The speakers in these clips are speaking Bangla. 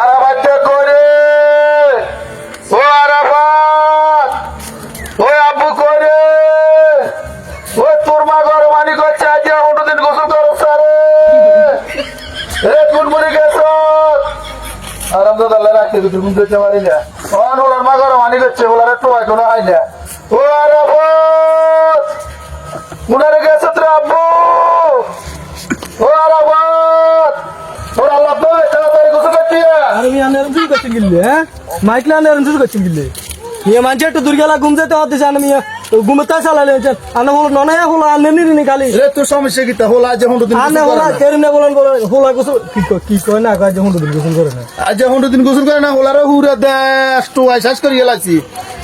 আরাবাদ করে ও আরাবাদ ও আব্বু করে ও তোর মা ঘর মানি করছে আজ অন্য দিন গোসল করো সারে রে কুনমুনি গেছ আরাম তো দাল্লা রাখতে তুই মুখ করতে পারি না ওর ওর মা ঘর মানি করছে ওলারে তো এখনো হয় না ও আরাবাদ মুনারে গেছ তোর আব্বু ও আরাবাদ ওর আল্লাহ তো তাড়াতাড়ি গোসল করতে अरे मी आने रुजू करते गिल्ले हैं माइकला आने रुजू करते गिल्ले ये मांझे तो दुर्गाला घूमते तो आते जाने मिया तो घूमता चला ले चल आने हो नॉन है होला आने नहीं निकाली রে তোর সমস্যা কি তা হলো আজ হুন্ডু দিন आने होला तेरे ने बोलन बोलन होला कुछ की को ना का जो हुंडू दिन कुछ करे ना আজ হুন্ডু দিন গোসল করে না হোলারে হুরে দেশ তো আইসাস করি গেলাছি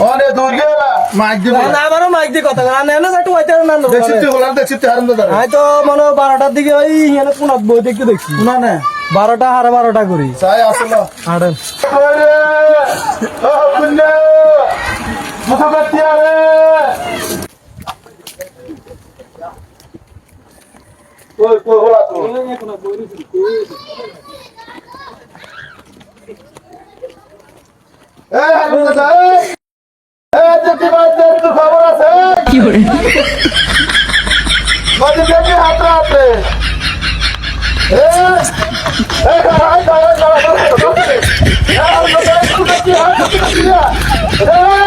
অনে দূর গেলা মাইক দিব না আমারও মাইক দি কথা আনে না যাটু আইতে না দেখছিস তুই হোলার দেখছিস তুই হারাম দাদা আই তো মনে 12টার দিকে ওই এখানে কোনাত বই দেখতে দেখছি না না 12টা হারে 12টা করি চাই আসলো আড়েন আরে ও কুন্না মুখা কাটিয়া রে ওই কই হোলা তো এই হারাম দাদা এই দেখি বাজে তুই খবর আছে কি করে বাজে দেখি হাত রাতে এই খাই খাই খাই খাই